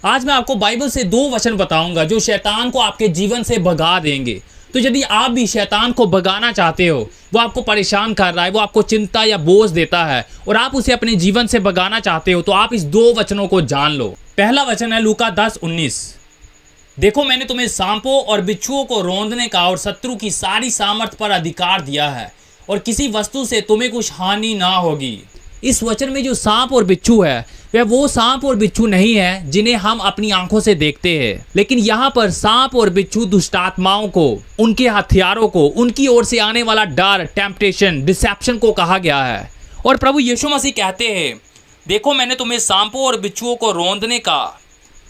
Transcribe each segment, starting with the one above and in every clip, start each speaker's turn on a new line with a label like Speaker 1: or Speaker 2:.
Speaker 1: आज मैं आपको बाइबल से 2 वचन बताऊंगा जो शैतान को आपके जीवन से भगा देंगे। तो यदि आप भी शैतान को भगाना चाहते हो, वो आपको परेशान कर रहा है, वो आपको चिंता या बोझ देता है और आप उसे अपने जीवन से भगाना चाहते हो, तो आप इस 2 वचनों को जान लो। पहला वचन है लूका 10:19। देखो मैंने तुम्हें सांपों और बिच्छुओं को रौंदने का और शत्रु की सारी सामर्थ पर अधिकार दिया है और किसी वस्तु से तुम्हें कुछ हानि ना होगी। इस वचन में जो सांप और बिच्छू है वह वो सांप और बिच्छू नहीं है जिन्हें हम अपनी आंखों से देखते हैं, लेकिन यहाँ पर सांप और बिच्छू दुष्टात्माओं को, उनके हथियारों को, उनकी ओर से आने वाला डर, टेम्पटेशन, डिसेप्शन को कहा गया है। और प्रभु यीशु मसीह कहते हैं, देखो मैंने तुम्हें सांपों और बिच्छुओं को रौंदने का,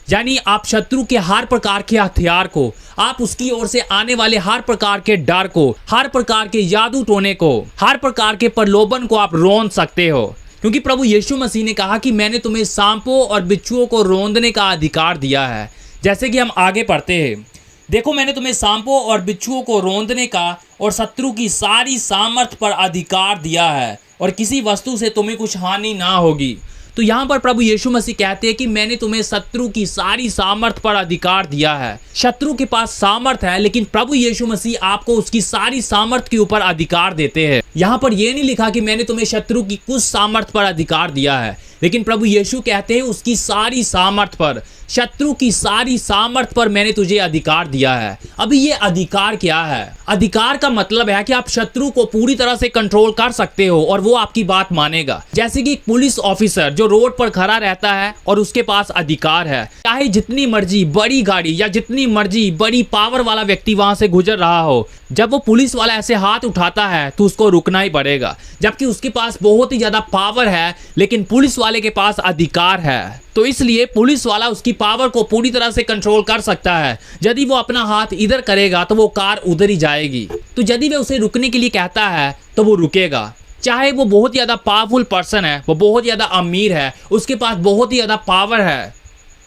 Speaker 1: यानी आप शत्रु के हर प्रकार के हथियार को, आप उसकी ओर से आने वाले हर प्रकार के डर को, हर प्रकार के जादू टोने को, हर प्रकार के प्रलोभन को आप रौंद सकते हो, क्योंकि प्रभु यीशु मसीह ने कहा कि मैंने तुम्हें सांपों और बिच्छुओं को रौंदने का अधिकार दिया है। जैसे कि हम आगे पढ़ते हैं, देखो मैंने तुम्हें सांपों और बिच्छुओं को रौंदने का और शत्रु की सारी सामर्थ पर अधिकार दिया है और किसी वस्तु से तुम्हें कुछ हानि ना होगी। तो यहाँ पर प्रभु यीशु मसीह कहते हैं कि मैंने तुम्हें शत्रु की सारी सामर्थ पर अधिकार दिया है। शत्रु के पास सामर्थ है, लेकिन प्रभु यीशु मसीह आपको उसकी सारी सामर्थ के ऊपर अधिकार देते हैं। यहाँ पर यह नहीं लिखा कि मैंने तुम्हें शत्रु की कुछ सामर्थ पर अधिकार दिया है, लेकिन प्रभु यीशु कहते हैं उसकी सारी सामर्थ पर, शत्रु की सारी सामर्थ पर मैंने तुझे अधिकार दिया है। अभी ये अधिकार क्या है? अधिकार का मतलब है कि आप शत्रु को पूरी तरह से कंट्रोल कर सकते हो और वो आपकी बात मानेगा। जैसे कि एक पुलिस ऑफिसर जो रोड पर खड़ा रहता है और उसके पास अधिकार है, चाहे जितनी मर्जी बड़ी गाड़ी या जितनी मर्जी बड़ी पावर वाला व्यक्ति वहां से गुजर रहा हो, जब वो पुलिस वाला ऐसे हाथ उठाता है तो उसको रुकना ही पड़ेगा, जबकि उसके पास बहुत ही ज्यादा पावर है, लेकिन पुलिस वाले के पास अधिकार है। तो इसलिए पुलिस वाला उसकी पावर को पूरी तरह से कंट्रोल कर सकता है। यदि वो अपना हाथ इधर करेगा तो वो कार उधर ही जाएगी। तो यदि वह उसे रुकने के लिए कहता है तो वो रुकेगा, चाहे वो बहुत ज्यादा पावरफुल पर्सन है, वो बहुत ज्यादा अमीर है, उसके पास बहुत ही ज्यादा पावर है,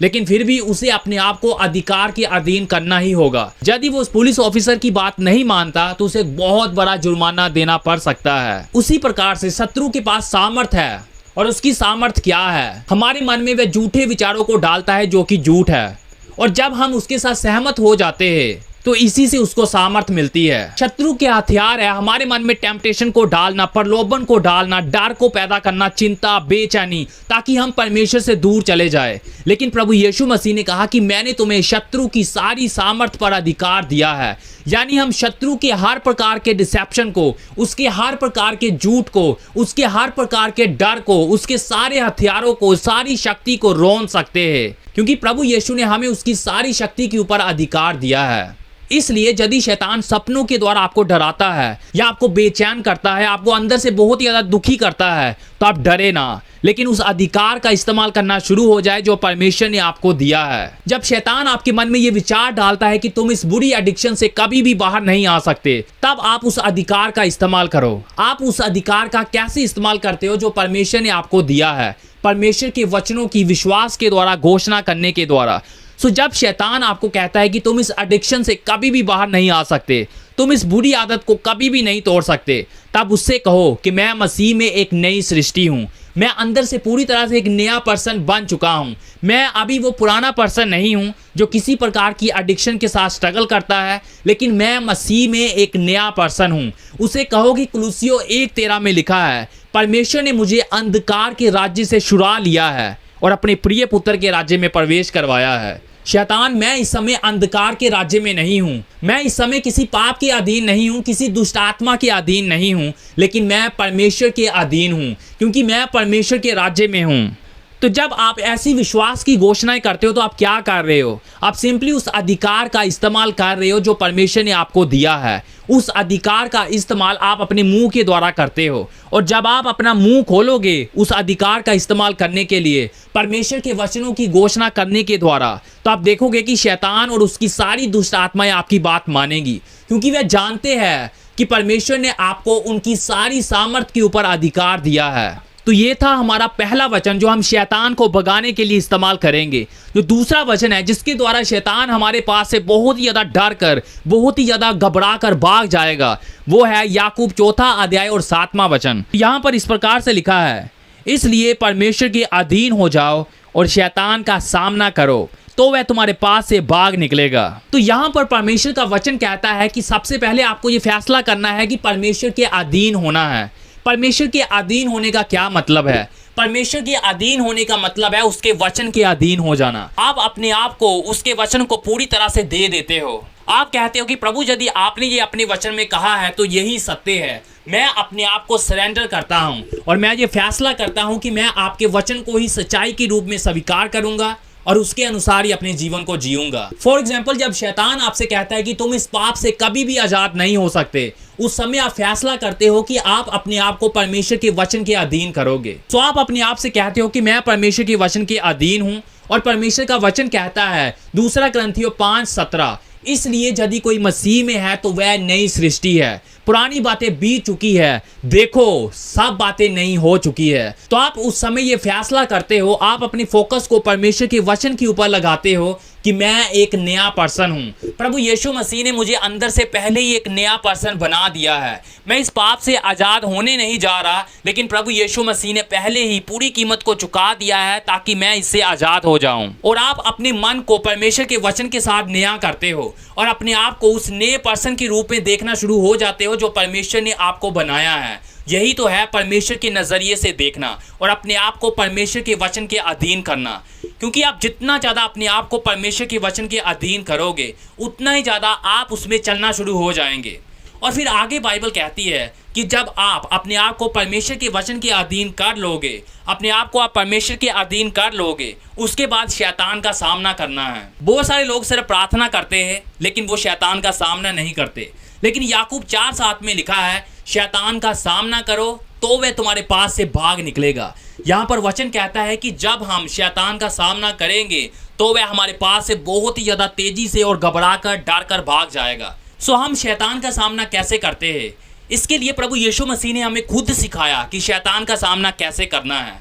Speaker 1: लेकिन फिर भी उसे अपने आप को अधिकार के अधीन करना ही होगा। यदि वो उस पुलिस ऑफिसर की बात नहीं मानता तो उसे बहुत बड़ा जुर्माना देना पड़ सकता है। उसी प्रकार से शत्रु के पास सामर्थ है, और उसकी सामर्थ क्या है? हमारे मन में वह झूठे विचारों को डालता है जो कि झूठ है, और जब हम उसके साथ सहमत हो जाते हैं तो इसी से उसको सामर्थ मिलती है। शत्रु के हथियार है हमारे मन में टेम्पटेशन को डालना, प्रलोभन को डालना, डर को पैदा करना, चिंता, बेचैनी, ताकि हम परमेश्वर से दूर चले जाए। लेकिन प्रभु यीशु मसीह ने कहा कि मैंने तुम्हें शत्रु की सारी सामर्थ पर अधिकार दिया है, यानी हम शत्रु के हर प्रकार के डिसेप्शन को, उसके हर प्रकार के झूठ को, उसके हर प्रकार के डर को, उसके सारे हथियारों को, सारी शक्ति को रौंद सकते हैं, क्योंकि प्रभु यीशु ने हमें उसकी सारी शक्ति के ऊपर अधिकार दिया है। इसलिए यदि शैतान सपनों के द्वारा आपको डराता है या आपको बेचैन करता है, आपको अंदर से बहुत ही ज्यादा दुखी करता है, तो आप डरे ना, लेकिन उस अधिकार का इस्तेमाल करना शुरू हो जाए जो परमेश्वर ने आपको दिया है। जब शैतान आपके मन में ये विचार डालता है कि तुम इस बुरी एडिक्शन से कभी भी बाहर नहीं आ सकते, तब आप उस अधिकार का इस्तेमाल करो। आप उस अधिकार का कैसे इस्तेमाल करते हो जो परमेश्वर ने आपको दिया है? परमेश्वर के वचनों की विश्वास के द्वारा, घोषणा करने के द्वारा। सो जब शैतान आपको कहता है कि तुम इस एडिक्शन से कभी भी बाहर नहीं आ सकते, तुम इस बुरी आदत को कभी भी नहीं तोड़ सकते, तब उससे कहो कि मैं मसीह में एक नई सृष्टि हूँ, मैं अंदर से पूरी तरह से एक नया पर्सन बन चुका हूँ, मैं अभी वो पुराना पर्सन नहीं हूँ जो किसी प्रकार की एडिक्शन के साथ स्ट्रगल करता है, लेकिन मैं मसीह में एक नया पर्सन हूँ। उसे कहो कि कुलुस्सियों 1:13 में लिखा है, परमेश्वर ने मुझे अंधकार के राज्य से छुड़ा लिया है और अपने प्रिय पुत्र के राज्य में प्रवेश करवाया है। शैतान, मैं इस समय अंधकार के राज्य में नहीं हूँ, मैं इस समय किसी पाप के अधीन नहीं हूँ, किसी दुष्ट आत्मा के अधीन नहीं हूँ, लेकिन मैं परमेश्वर के अधीन हूँ, क्योंकि मैं परमेश्वर के राज्य में हूँ। तो जब आप ऐसी विश्वास की घोषणाएं करते हो तो आप क्या कर रहे हो? आप सिंपली उस अधिकार का इस्तेमाल कर रहे हो जो परमेश्वर ने आपको दिया है। उस अधिकार का इस्तेमाल आप अपने मुंह के द्वारा करते हो, और जब आप अपना मुंह खोलोगे उस अधिकार का इस्तेमाल करने के लिए, परमेश्वर के वचनों की घोषणा करने के द्वारा, तो आप देखोगे कि शैतान और उसकी सारी दुष्ट आत्माएं आपकी बात मानेगी, क्योंकि वे जानते हैं कि परमेश्वर ने आपको उनकी सारी सामर्थ के ऊपर अधिकार दिया है। तो ये था हमारा पहला वचन जो हम शैतान को भगाने के लिए इस्तेमाल करेंगे। जो दूसरा वचन है जिसके द्वारा शैतान हमारे पास से बहुत ही ज्यादा डर कर, बहुत ही ज्यादा घबरा कर भाग जाएगा, वो है याकूब 4 अध्याय और 7वां वचन। यहाँ पर इस प्रकार से लिखा है, इसलिए परमेश्वर के अधीन हो जाओ और शैतान का सामना करो तो वह तुम्हारे पास से भाग निकलेगा। तो यहाँ पर परमेश्वर का वचन कहता है कि सबसे पहले आपको ये फैसला करना है कि परमेश्वर के अधीन होना है। परमेश्वर के अधीन होने का क्या मतलब है? परमेश्वर के अधीन होने का मतलब है उसके वचन के अधीन हो जाना। आप अपने आप को उसके वचन को पूरी तरह से दे देते हो। आप कहते हो कि प्रभु यदि आपने ये अपने वचन में कहा है तो यही सत्य है। मैं अपने आप को सरेंडर करता हूँ और मैं ये फैसला करता हूँ कि मैं आपके वचन को ही सच्चाई के रूप में स्वीकार करूंगा और उसके अनुसार ही अपने जीवन को जीऊंगा। फॉर एग्जाम्पल, जब शैतान आपसे कहता है कि तुम इस पाप से कभी भी आजाद नहीं हो सकते, उस समय आप फैसला करते हो कि आप अपने आप को परमेश्वर के वचन के अधीन करोगे। तो आप अपने आप से कहते हो कि मैं परमेश्वर के वचन के अधीन हूं और परमेश्वर का वचन कहता है 2 कुरिन्थियों 5:17, इसलिए यदि कोई मसीह में है तो वह नई सृष्टि है, पुरानी बातें बीत चुकी है, देखो सब बातें नई हो चुकी है। तो आप उस समय ये फैसला करते हो, आप अपनी फोकस को परमेश्वर के वचन के ऊपर लगाते हो कि मैं एक नया पर्सन हूं। प्रभु यीशु मसीह ने मुझे अंदर से पहले ही एक नया पर्सन बना दिया है। मैं इस पाप से आजाद होने नहीं जा रहा, लेकिन प्रभु यीशु मसीह ने पहले ही पूरी कीमत को चुका दिया है ताकि मैं इससे आजाद हो जाऊं। और आप अपने मन को परमेश्वर के वचन के साथ नया करते हो और अपने आप को उस नए पर्सन के रूप में देखना शुरू हो जाते हो जो परमेश्वर ने आपको बनाया है। यही तो है परमेश्वर के नजरिए से देखना और अपने आप को परमेश्वर के वचन के अधीन करना। क्योंकि आप जितना ज़्यादा अपने आप को परमेश्वर के वचन के अधीन करोगे, उतना ही ज़्यादा आप उसमें चलना शुरू हो जाएंगे। और फिर आगे बाइबल कहती है कि जब आप अपने आप को परमेश्वर के वचन के अधीन कर लोगे, अपने आप को आप परमेश्वर के अधीन कर लोगे, उसके बाद शैतान का सामना करना है। बहुत सारे लोग सिर्फ प्रार्थना करते हैं लेकिन वो शैतान का सामना नहीं करते। लेकिन याकूब 4:7 में लिखा है, शैतान का सामना करो तो वह तुम्हारे पास से भाग निकलेगा। यहाँ पर वचन कहता है कि जब हम शैतान का सामना करेंगे तो वह हमारे पास से बहुत ही ज़्यादा तेजी से और घबराकर डर कर भाग जाएगा। सो हम शैतान का सामना कैसे करते हैं? इसके लिए प्रभु यीशु मसीह ने हमें खुद सिखाया कि शैतान का सामना कैसे करना है।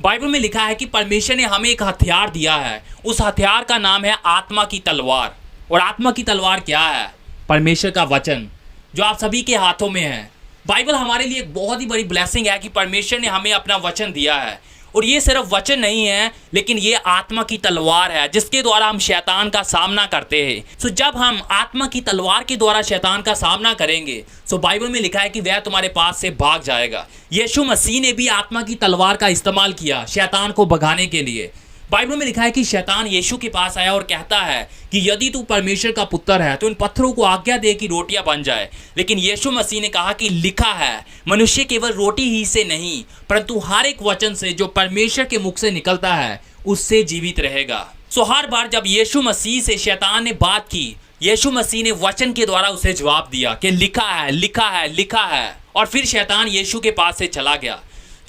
Speaker 1: बाइबल में लिखा है कि परमेश्वर ने हमें एक हथियार दिया है, उस हथियार का नाम है आत्मा की तलवार। और आत्मा की तलवार क्या है? परमेश्वर का वचन जो आप सभी के हाथों में है। बाइबल हमारे लिए एक बहुत ही बड़ी ब्लेसिंग है कि परमेश्वर ने हमें अपना वचन दिया है। और ये सिर्फ वचन नहीं है, लेकिन ये आत्मा की तलवार है जिसके द्वारा हम शैतान का सामना करते हैं। सो जब हम आत्मा की तलवार के द्वारा शैतान का सामना करेंगे, सो बाइबल में लिखा है कि वह तुम्हारे पास से भाग जाएगा। यीशु मसीह ने भी आत्मा की तलवार का इस्तेमाल किया शैतान को भगाने के लिए। बाइबल में लिखा है कि शैतान यीशु के पास आया और कहता है कि यदि तू परमेश्वर का पुत्र है तो इन पत्थरों को आज्ञा दे कि रोटियां बन जाए। लेकिन यीशु मसीह ने कहा कि लिखा है, मनुष्य केवल रोटी ही से नहीं परंतु हर एक वचन से जो परमेश्वर के मुख से निकलता है उससे जीवित रहेगा। सो हर बार जब यीशु मसीह से शैतान ने बात की, यीशु मसीह ने वचन के द्वारा उसे जवाब दिया कि लिखा है, लिखा है, लिखा है। और फिर शैतान यीशु के पास से चला गया।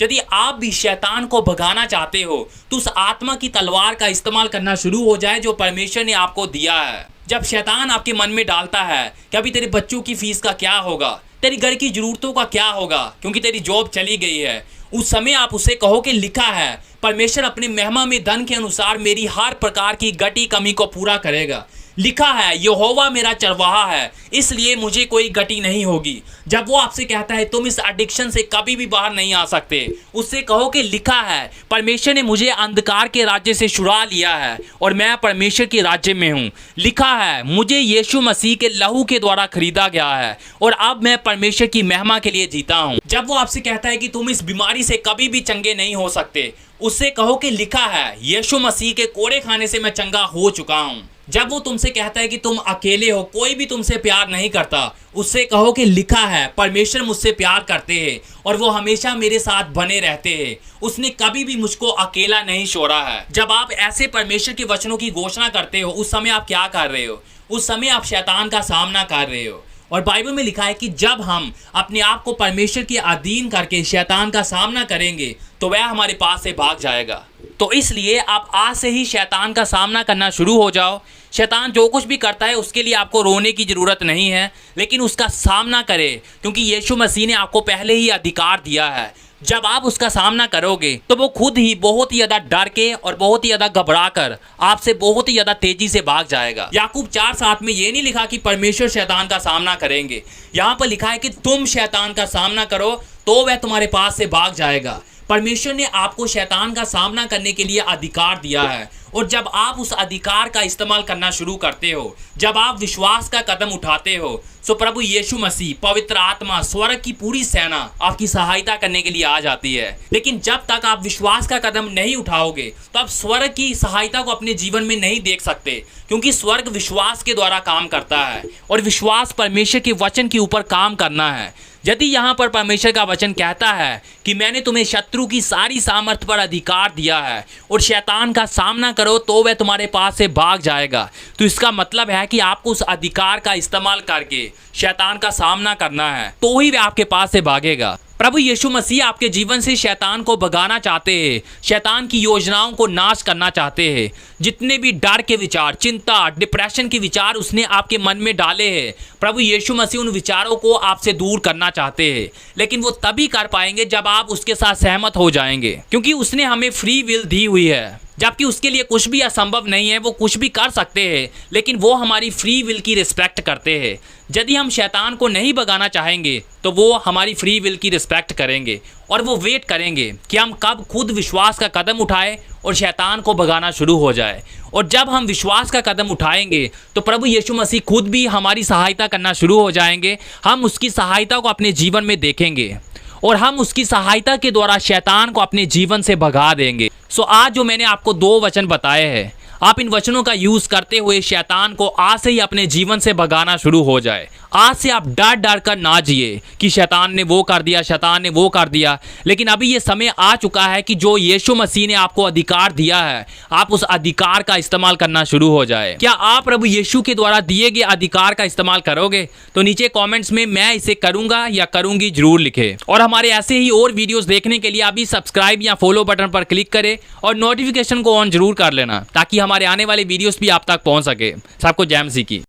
Speaker 1: यदि आप भी शैतान को भगाना चाहते हो तो उस आत्मा की तलवार का इस्तेमाल करना शुरू हो जाए जो परमेश्वर ने आपको दिया है। जब शैतान आपके मन में डालता है कि अभी तेरे बच्चों की फीस का क्या होगा, तेरी घर की जरूरतों का क्या होगा क्योंकि तेरी जॉब चली गई है, उस समय आप उसे कहो कि लिखा है, परमेश्वर अपनी महिमा में धन के अनुसार मेरी हर प्रकार की घटी कमी को पूरा करेगा। लिखा है, यहोवा मेरा चरवाहा है इसलिए मुझे कोई घटी नहीं होगी। जब वो आपसे कहता है तुम इस एडिक्शन से कभी भी बाहर नहीं आ सकते, उससे कहो कि लिखा है, परमेश्वर ने मुझे अंधकार के राज्य से छुड़ा लिया है और मैं परमेश्वर के राज्य में हूँ। लिखा है, मुझे यीशु मसीह के लहू के द्वारा खरीदा गया है और अब मैं परमेश्वर की महिमा के लिए जीता हूँ। जब वो आपसे कहता है कि तुम इस बीमारी से कभी भी चंगे नहीं हो सकते, उससे कहो कि लिखा है, यीशु मसीह के कोड़े खाने से मैं चंगा हो चुका हूँ। जब वो तुमसे कहता है कि तुम अकेले हो, कोई भी तुमसे प्यार नहीं करता, उससे कहो कि लिखा है, परमेश्वर मुझसे प्यार करते हैं और वो हमेशा मेरे साथ बने रहते हैं, उसने कभी भी मुझको अकेला नहीं छोड़ा है। जब आप ऐसे परमेश्वर के वचनों की घोषणा करते हो, उस समय आप क्या कर रहे हो? उस समय आप शैतान का सामना कर रहे हो। और बाइबल में लिखा है कि जब हम अपने आप को परमेश्वर के अधीन करके शैतान का सामना करेंगे तो वह हमारे पास से भाग जाएगा। तो इसलिए आप आज से ही शैतान का सामना करना शुरू हो जाओ। शैतान जो कुछ भी करता है उसके लिए आपको रोने की ज़रूरत नहीं है, लेकिन उसका सामना करें क्योंकि यीशु मसीह ने आपको पहले ही अधिकार दिया है। जब आप उसका सामना करोगे तो वो खुद ही बहुत ही ज़्यादा डर के और बहुत ही ज़्यादा घबरा कर आपसे बहुत ही ज़्यादा तेजी से भाग जाएगा। याकूब 4:7 में ये नहीं लिखा कि परमेश्वर शैतान का सामना करेंगे, यहाँ पर लिखा है कि तुम शैतान का सामना करो तो वह तुम्हारे पास से भाग जाएगा। परमेश्वर ने आपको शैतान का सामना करने के लिए अधिकार दिया है, और जब आप उस अधिकार का इस्तेमाल करना शुरू करते हो, जब आप विश्वास का कदम उठाते हो, तो प्रभु यीशु मसीह, पवित्र आत्मा, स्वर्ग की पूरी सेना आपकी सहायता करने के लिए आ जाती है। लेकिन जब तक आप विश्वास का कदम नहीं उठाओगे तो आप स्वर्ग की सहायता को अपने जीवन में नहीं देख सकते, क्योंकि स्वर्ग विश्वास के द्वारा काम करता है, और विश्वास परमेश्वर के वचन के ऊपर काम करना है। यदि यहाँ पर परमेश्वर का वचन कहता है कि मैंने तुम्हें शत्रु की सारी सामर्थ पर अधिकार दिया है और शैतान का सामना करो तो वह तुम्हारे पास से भाग जाएगा, तो इसका मतलब है कि आपको उस अधिकार का इस्तेमाल करके शैतान का सामना करना है, तो ही वह आपके पास से भागेगा। प्रभु यीशु मसीह आपके जीवन से शैतान को भगाना चाहते हैं, शैतान की योजनाओं को नाश करना चाहते हैं। जितने भी डर के विचार, चिंता, डिप्रेशन के विचार उसने आपके मन में डाले हैं, प्रभु यीशु मसीह उन विचारों को आपसे दूर करना चाहते हैं। लेकिन वो तभी कर पाएंगे जब आप उसके साथ सहमत हो जाएंगे, क्योंकि उसने हमें फ्री विल दी हुई है। जबकि उसके लिए कुछ भी असंभव नहीं है, वो कुछ भी कर सकते हैं, लेकिन वो हमारी फ्री विल की रिस्पेक्ट करते हैं। यदि हम शैतान को नहीं भगाना चाहेंगे तो वो हमारी फ्री विल की रिस्पेक्ट करेंगे, और वो वेट करेंगे कि हम कब खुद विश्वास का कदम उठाएं और शैतान को भगाना शुरू हो जाए। और जब हम विश्वास का कदम उठाएंगे तो प्रभु यीशु मसीह खुद भी हमारी सहायता करना शुरू हो जाएंगे। हम उसकी सहायता को अपने जीवन में देखेंगे और हम उसकी सहायता के द्वारा शैतान को अपने जीवन से भगा देंगे। सो आज जो मैंने आपको 2 वचन बताए हैं, आप इन वचनों का यूज करते हुए शैतान को आज से ही अपने जीवन से भगाना शुरू हो जाए। आज से आप डर डर कर ना जिए कि शैतान ने वो कर दिया, शैतान ने वो कर दिया। लेकिन अभी ये समय आ चुका है कि जो यीशु मसीह ने आपको अधिकार दिया है, आप उस अधिकार का इस्तेमाल करना शुरू हो जाए। क्या आप प्रभु यीशु के द्वारा दिए गए अधिकार का इस्तेमाल करोगे? तो नीचे कॉमेंट्स में मैं इसे करूंगा या करूंगी जरूर लिखे। और हमारे ऐसे ही और वीडियोस देखने के लिए अभी सब्सक्राइब या फॉलो बटन पर क्लिक करें और नोटिफिकेशन को ऑन जरूर कर लेना, ताकि हमारे आने वाले वीडियोस भी आप तक पहुंच सके। सबको जय मसीह की।